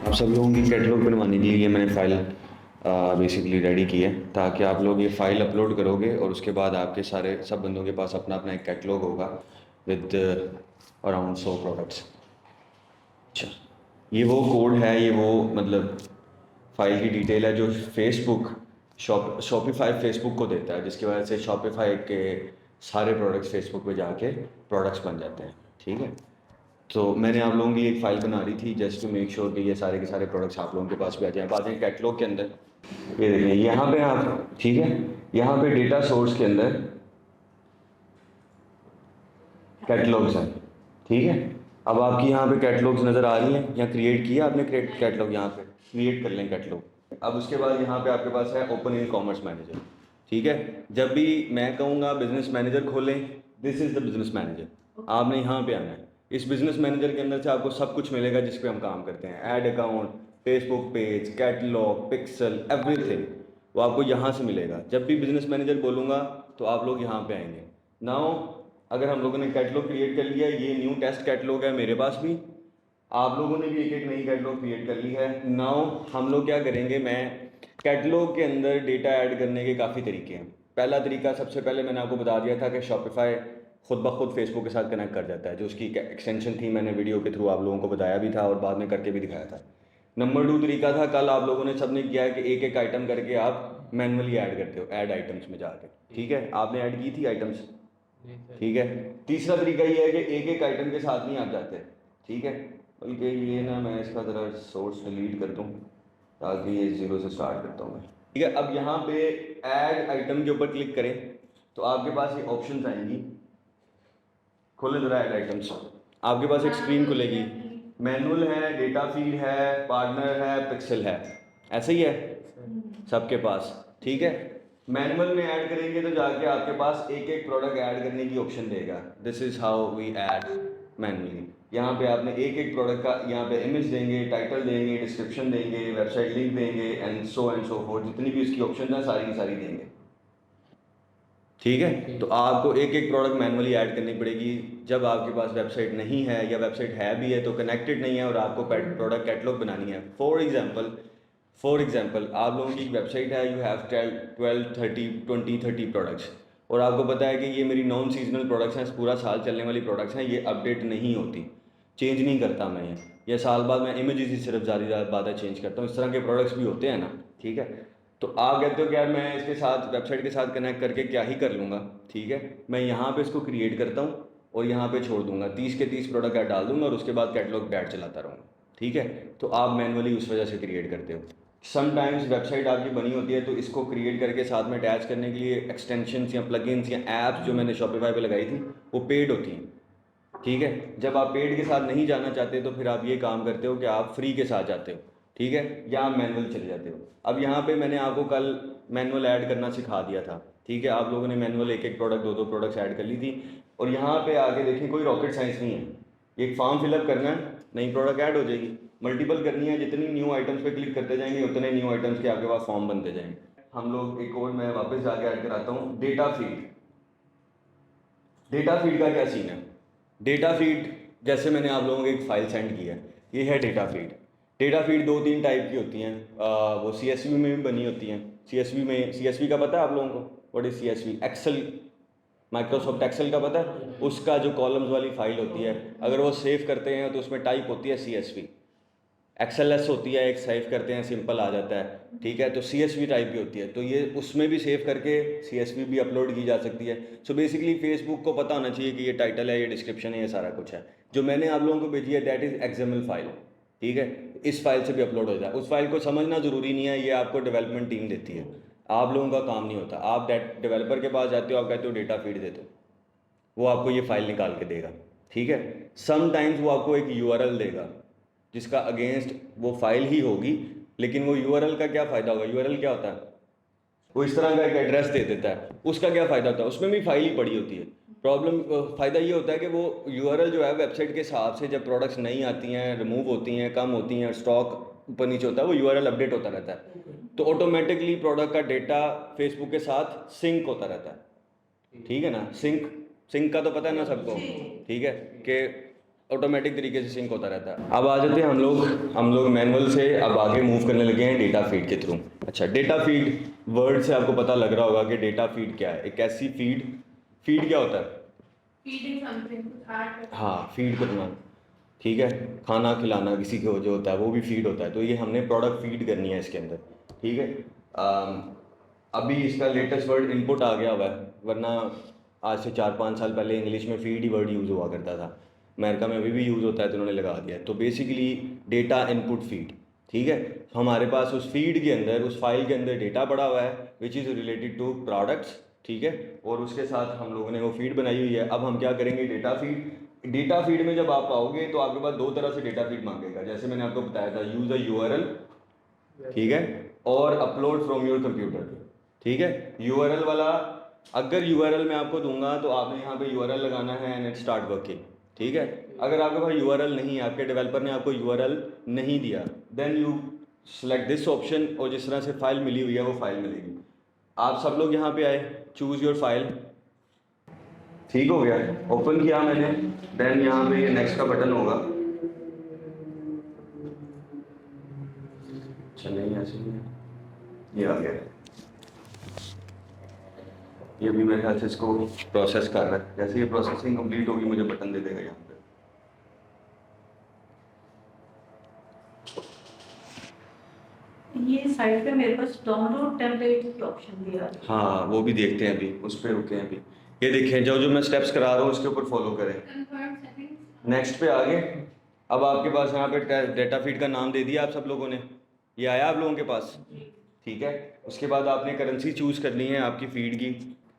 आप सब लोगों की कैटलॉग बनवाने के लिए मैंने फ़ाइल बेसिकली रेडी की है, ताकि आप लोग ये फ़ाइल अपलोड करोगे और उसके बाद आपके सारे सब बंदों के पास अपना अपना एक कैटलॉग होगा विद अराउंड 100 प्रोडक्ट्स। अच्छा, ये वो कोड है, ये वो मतलब फ़ाइल की डिटेल है जो फेसबुक शॉपिफाई फेसबुक को देता है, जिसकी वजह से शॉपिफाई के सारे प्रोडक्ट्स फेसबुक पे जाके प्रोडक्ट्स बन जाते हैं। ठीक है, तो मैंने आप लोगों की एक फ़ाइल बना रही थी जस्ट टू मेक श्योर कि ये सारे के सारे प्रोडक्ट्स आप लोगों के पास भी आ जाएं। बाद में कैटलॉग के अंदर ये देखिए, यहाँ पे आप ठीक है, यहाँ पे डेटा सोर्स के अंदर कैटलॉग्स हैं। ठीक है, अब आपकी यहाँ पे कैटलॉग्स नज़र आ रही हैं, यहाँ क्रिएट किया आपने कैटलॉग, यहाँ पे क्रिएट कर लें कैटलॉग। अब उसके बाद यहाँ पे आपके पास है ओपन इन कॉमर्स मैनेजर। ठीक है, जब भी मैं कहूँगा बिजनेस मैनेजर खोलें, this is the business manager, आपने यहाँ पे आना है। इस बिजनेस मैनेजर के अंदर से आपको सब कुछ मिलेगा जिस पे हम काम करते हैं, add account, Facebook page, catalogue, pixel, everything, वो आपको यहाँ से मिलेगा। जब भी बिजनेस मैनेजर बोलूँगा तो आप लोग यहाँ पे आएंगे। नाउ अगर हम लोगों ने कैटलॉग क्रिएट कर लिया, ये न्यू टेस्ट कैटलॉग है मेरे पास भी, आप लोगों ने भी एक एक नई कैटलॉग क्रिएट कर ली है। नाउ हम लोग क्या करेंगे, मैं कैटलॉग के अंदर डेटा ऐड करने के काफ़ी तरीके हैं। पहला तरीका, सबसे पहले मैंने आपको बता दिया था कि शॉपिफाई खुद ब खुद फेसबुक के साथ कनेक्ट कर जाता है, जो उसकी एक्सटेंशन थी मैंने वीडियो के थ्रू आप लोगों को बताया भी था और बाद में करके भी दिखाया था। नंबर 2 तरीका था, कल आप लोगों ने सबने किया है कि एक एक आइटम करके आप मैनुअली ऐड करते हो, ऐड आइटम्स में जाके। ठीक है, आपने ऐड की थी आइटम्स। ठीक है, तीसरा तरीका ये है कि एक एक आइटम के साथ नहीं आप जाते। ठीक है, बल्कि ये ना मैं इसका ज़रा सोर्स डिलीट कर दूँ ताकि ये ज़ीरो से स्टार्ट करता हूँ मैं। ठीक है, अब यहाँ पे ऐड आइटम के ऊपर क्लिक करें तो आपके पास ये ऑप्शंस आएंगी। खोले ज़रा ऐड आइटम्स, आपके पास एक स्क्रीन खुलेगी। मैनुअल है, डेटा फीड है, पार्टनर है, पिक्सल है, ऐसे ही है सबके पास। ठीक है, मैनुअल में ऐड करेंगे तो जाके आपके पास एक एक प्रोडक्ट ऐड करने की ऑप्शन देगा। This is how we add manually. यहाँ पे आपने एक एक प्रोडक्ट का यहाँ पे इमेज देंगे, टाइटल देंगे, डिस्क्रिप्शन देंगे, वेबसाइट लिंक देंगे, एंड सो फोर्थ, जितनी भी उसकी ऑप्शन है सारी की सारी देंगे। ठीक है, तो आपको एक एक प्रोडक्ट मैनुअली ऐड करनी पड़ेगी। जब आपके पास वेबसाइट नहीं है या वेबसाइट है भी है तो कनेक्टेड नहीं है और आपको प्रोडक्ट कैटलॉग बनानी है। फॉर एग्जांपल आप लोगों की वेबसाइट है, यू हैव 12 30 प्रोडक्ट्स, और आपको पता है कि ये मेरी नॉन सीजनल प्रोडक्ट्स हैं, पूरा साल चलने वाली प्रोडक्ट्स हैं, ये अपडेट नहीं होती, चेंज नहीं करता मैं ये साल बाद मैं इमेजेस ही सिर्फ ज़्यादा बातें चेंज करता हूँ। इस तरह के प्रोडक्ट्स भी होते हैं ना। ठीक है, तो आप कहते हो कि यार मैं इसके साथ वेबसाइट के साथ कनेक्ट करके क्या ही कर लूँगा। ठीक है, मैं यहाँ पे इसको क्रिएट करता हूँ और यहाँ पे छोड़ दूंगा, 30 के 30 प्रोडक्ट ऐड डाल दूंगा और उसके बाद कैटलॉग ऐड चलाता रहूँगा। ठीक है, तो आप मैनुअली उस वजह से क्रिएट करते हो। समटाइम्स वेबसाइट आपकी बनी होती है तो इसको क्रिएट करके साथ में अटैच करने के लिए एक्सटेंशंस या प्लगइन्स या ऐप्स जो मैंने शॉपिफाई पे लगाई थी वो पेड होती हैं। ठीक है, जब आप पेड के साथ नहीं जाना चाहते तो फिर आप ये काम करते हो कि आप फ्री के साथ जाते हो। ठीक है, या आप मैनुअल चले जाते हो। अब यहाँ पे मैंने आपको कल मैनुअल ऐड करना सिखा दिया था। ठीक है, आप लोगों ने मैनुअल एक एक प्रोडक्ट दो दो प्रोडक्ट्स ऐड कर ली थी, और यहाँ पे आके देखें कोई रॉकेट साइंस नहीं है। एक फॉर्म फिलअप करना है, नई प्रोडक्ट ऐड हो जाएगी, मल्टीपल करनी है, जितनी न्यू आइटम्स पे क्लिक करते जाएंगे उतने न्यू आइटम्स के आपके पास फॉर्म बनते जाएंगे। हम लोग एक और, मैं वापस जाके ऐड कराता हूँ, डेटा फीड। डेटा फीड का क्या सीन है? डेटा फीड, जैसे मैंने आप लोगों को एक फ़ाइल सेंड की है, ये है डेटा फीड। डेटा फीड दो तीन टाइप की होती हैं, वो CSV में भी बनी होती हैं। CSV का पता है आप लोगों को? What is CSV? Excel, Microsoft Excel का पता है? उसका जो कॉलम्स वाली फाइल होती है, अगर वो सेव करते हैं तो उसमें टाइप होती है CSV। XLS होती है, एक सेव करते हैं सिंपल आ जाता है। ठीक है, तो CSV टाइप की होती है, तो ये उसमें भी सेव करके CSV भी अपलोड की जा सकती है। सो बेसिकली फेसबुक को पता होना चाहिए कि ये टाइटल है, ये डिस्क्रिप्शन है, ये सारा कुछ है। जो मैंने आप लोगों को भेजी है दैट इज़ XML फाइल। ठीक है, इस फाइल से भी अपलोड हो जाए। उस फाइल को समझना ज़रूरी नहीं है, ये आपको डेवलपमेंट टीम देती है, आप लोगों का काम नहीं होता। आप डेवलपर के पास जाते हो, आप कहते हो डेटा फीड दे दो, वो आपको ये फाइल निकाल के देगा। ठीक है, समटाइम्स वो आपको एक URL देगा जिसका अगेंस्ट वो फाइल ही होगी, लेकिन वो URL का क्या फ़ायदा होगा? URL क्या होता है? वो इस तरह का एक एड्रेस दे देता है, उसका क्या फ़ायदा होता है? उसमें भी फाइल ही पड़ी होती है। प्रॉब्लम, फ़ायदा ये होता है कि वो URL जो है वेबसाइट के हिसाब से जब प्रोडक्ट्स नहीं आती हैं, रिमूव होती हैं, कम होती हैं, स्टॉक ऊपर नीचे होता है, वो URL अपडेट होता रहता है, तो ऑटोमेटिकली प्रोडक्ट का डेटा फेसबुक के साथ सिंक होता रहता है। ठीक है ना, सिंक, सिंक का तो पता है ना सबको। ठीक है, कि ऑटोमेटिक तरीके से सिंक होता रहता है। अब आ जाते हैं हम लोग मैनुअल से अब आगे मूव करने लगे हैं डेटा फीड के थ्रू। अच्छा, डेटा फीड वर्ड से आपको पता लग रहा होगा कि डेटा फीड क्या है। एक ऐसी फीड क्या होता है? Feeding something. हाँ, फीड करना, ठीक है, खाना खिलाना किसी को जो होता है वो भी फीड होता है। तो ये हमने प्रोडक्ट फीड करनी है इसके अंदर, ठीक है। अभी इसका लेटेस्ट वर्ड इनपुट आ गया हुआ है, वरना आज से 4-5 साल पहले इंग्लिश में फीड ही वर्ड यूज़ हुआ करता था। अमेरिका में अभी भी यूज़ होता है तो उन्होंने लगा दिया है। तो बेसिकली डेटा इनपुट फीड, ठीक है। तो हमारे पास उस फीड के अंदर, उस फाइल के अंदर डेटा पड़ा हुआ है which is related to products, ठीक है। और उसके साथ हम लोगों ने वो फीड बनाई हुई है। अब हम क्या करेंगे, डेटा फीड में जब आप आओगे तो आपके पास दो तरह से डेटा फीड मांगेगा, जैसे मैंने आपको बताया था, यूज़ अ यूआरएल, ठीक है, और अपलोड फ्रॉम योर कंप्यूटर, ठीक है। यूआरएल वाला, अगर यूआरएल मैं आपको दूंगा तो आपने यहाँ पे यूआरएल लगाना है एंड इट स्टार्ट वर्किंग, ठीक है। अगर आपके पास यूआरएल नहीं है, आपके डेवलपर ने आपको यूआरएल नहीं दिया, then you select this option और जिस तरह से फाइल मिली हुई है वो फाइल मिलेगी। आप सब लोग यहाँ पे आए, चूज़ योर फाइल, ठीक हो गया, ओपन किया मैंने, देन यहाँ पे ये नेक्स्ट का बटन होगा। अच्छा नहीं, ऐसे नहीं है, ये आ गया। ये भी मेरे ख्याल से इसको प्रोसेस कर रहा है। जैसे ये प्रोसेसिंग कंप्लीट होगी मुझे बटन दे देगा यहाँ पे। ये साइड पे मेरे पास डाउनलोड टेम्पलेट की ऑप्शन दिया है। हाँ, वो भी देखते हैं अभी, उस पर रुके हैं अभी। ये देखें, जो मैं स्टेप्स करा रहा हूँ उसके ऊपर फॉलो करें। नेक्स्ट पे आगे, अब आपके पास यहाँ पे डेटा फीड का नाम दे दिया आप सब लोगों ने, ये आया आप लोगों के पास, ठीक है। उसके बाद आपने करेंसी चूज़ करनी है आपकी फीड की।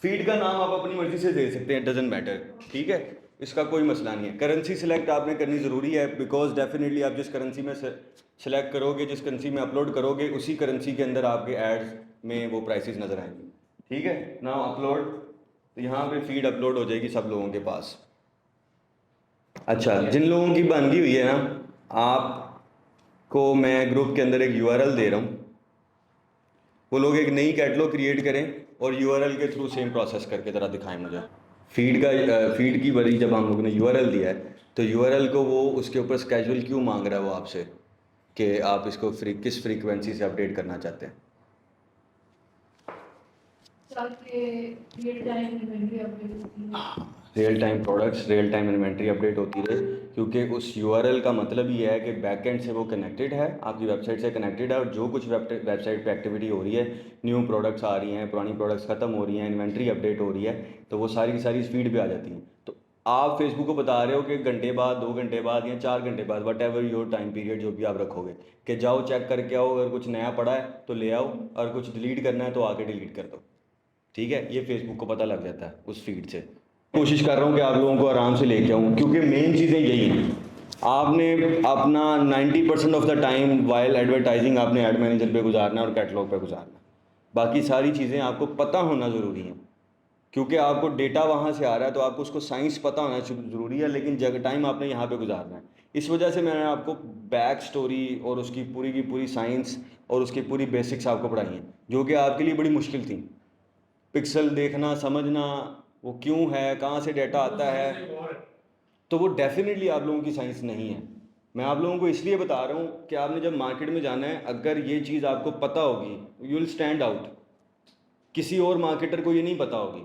फीड का नाम आप अपनी मर्जी से दे सकते हैं, डजेंट मैटर, ठीक है, इसका कोई मसला नहीं है। करेंसी सिलेक्ट आपने करनी ज़रूरी है, बिकॉज डेफिनेटली आप जिस करेंसी में सिलेक्ट करोगे, जिस करेंसी में अपलोड करोगे, उसी करेंसी के अंदर आपके एड्स में वो प्राइसेस नज़र आएंगी, ठीक है ना। अपलोड, तो यहाँ पे फीड अपलोड हो जाएगी सब लोगों के पास। अच्छा, जिन लोगों की बन गई हुई है ना, आपको मैं ग्रुप के अंदर एक यूआरएल दे रहा हूँ, वो लोग एक नई कैटलॉग क्रिएट करें और यूआरएल के थ्रू सेम प्रोसेस करके ज़रा दिखाएं मुझे। फीड की बड़ी जब हम लोगों ने यूआरएल दिया है तो यूआरएल को वो उसके ऊपर स्केजुअल क्यों मांग रहा है वो आपसे, कि आप इसको किस फ्रीक्वेंसी से अपडेट करना चाहते हैं। Real time products, real time inventory update होती रहे, क्योंकि उस यूआरएल का मतलब ये है कि बैकएंड से वो कनेक्टेड है, आपकी वेबसाइट से कनेक्टेड है, और जो कुछ वेबसाइट पे एक्टिविटी हो रही है, न्यू प्रोडक्ट्स आ रही हैं, पुरानी प्रोडक्ट्स ख़त्म हो रही हैं, इन्वेंट्री अपडेट हो रही है, तो वो सारी की सारी इस फीड पे आ जाती हैं। तो आप फेसबुक को बता रहे हो कि घंटे बाद, 2 घंटे बाद या 4 घंटे बाद, what ever your time period जो भी आप रखोगे, कि जाओ चेक करके आओ, अगर कुछ नया पड़ा है तो ले आओ, और कुछ डिलीट करना है तो आके डिलीट कर दो, ठीक है। ये फेसबुक को पता लग जाता है उस फीड से। कोशिश कर रहा हूँ कि आप लोगों को आराम से लेके आऊँ, क्योंकि मेन चीज़ें यही हैं। आपने अपना 90% of the time while advertising आपने ऐड मैनेजर पे गुजारना है और कैटलॉग पे गुजारना है। बाकी सारी चीज़ें आपको पता होना ज़रूरी है, क्योंकि आपको डेटा वहाँ से आ रहा है तो आपको उसको साइंस पता होना ज़रूरी है, लेकिन जगह टाइम आपने यहाँ पे गुजारना है। इस वजह से मैंने आपको बैक स्टोरी और उसकी पूरी की पूरी साइंस और उसकी पूरी बेसिक्स आपको पढ़ाई हैं, जो कि आपके लिए बड़ी मुश्किल थी। पिक्सल देखना, समझना, वो क्यों है, कहाँ से डेटा आता है, तो वो डेफिनेटली आप लोगों की साइंस नहीं है। मैं आप लोगों को इसलिए बता रहा हूँ कि आपने जब मार्केट में जाना है, अगर ये चीज़ आपको पता होगी, यू विल स्टैंड आउट। किसी और मार्केटर को ये नहीं पता होगी,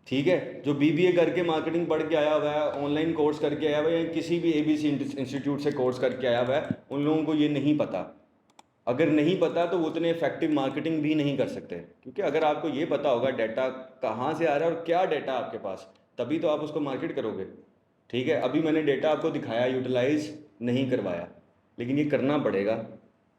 ठीक है। जो बीबीए करके मार्केटिंग पढ़ के आया हुआ है, ऑनलाइन कोर्स करके आया हुआ है, या किसी भी एबीसी इंस्टीट्यूट से कोर्स करके आया हुआ है, उन लोगों को ये नहीं पता। अगर नहीं पता तो वो उतने इफेक्टिव मार्केटिंग भी नहीं कर सकते, क्योंकि अगर आपको ये पता होगा डाटा कहाँ से आ रहा है और क्या डाटा आपके पास, तभी तो आप उसको मार्केट करोगे, ठीक है। अभी मैंने डेटा आपको दिखाया, यूटिलाइज नहीं करवाया, लेकिन ये करना पड़ेगा,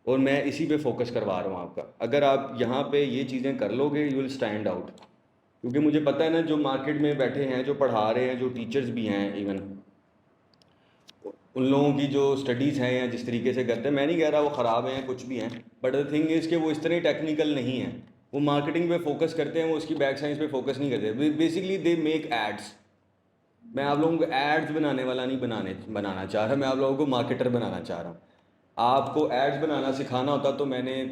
और मैं इसी पे फोकस करवा रहा हूँ आपका। अगर आप यहाँ पे ये चीज़ें कर लोगे, यू विल स्टैंड आउट। क्योंकि मुझे पता है ना, जो मार्केट में बैठे हैं, जो पढ़ा रहे हैं, जो टीचर्स भी हैं, इवन उन लोगों की जो स्टडीज़ हैं या जिस तरीके से करते हैं, मैं नहीं कह रहा वो ख़राब हैं, कुछ भी हैं, बट द थिंग इज़ कि वो इस तरह टेक्निकल नहीं है। वो मार्केटिंग पे फोकस करते हैं, वो उसकी बैक साइंस पे फोकस नहीं करते। Basically they make ads. मैं आप लोगों को एड्स बनाने वाला नहीं बनाना चाह रहा, मैं आप लोगों को मार्केटर बनाना चाह रहा हूँ। आपको एड्स बनाना सिखाना होता तो मैंने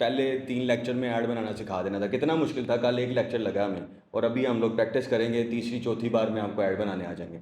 पहले 3 लेक्चर में ऐड बनाना सिखा देना था। कितना मुश्किल था, कल 1 लेक्चर लगा हमें, और अभी हम लोग प्रैक्टिस करेंगे, तीसरी चौथी बार में आपको ऐड बनाने आ जाएंगे।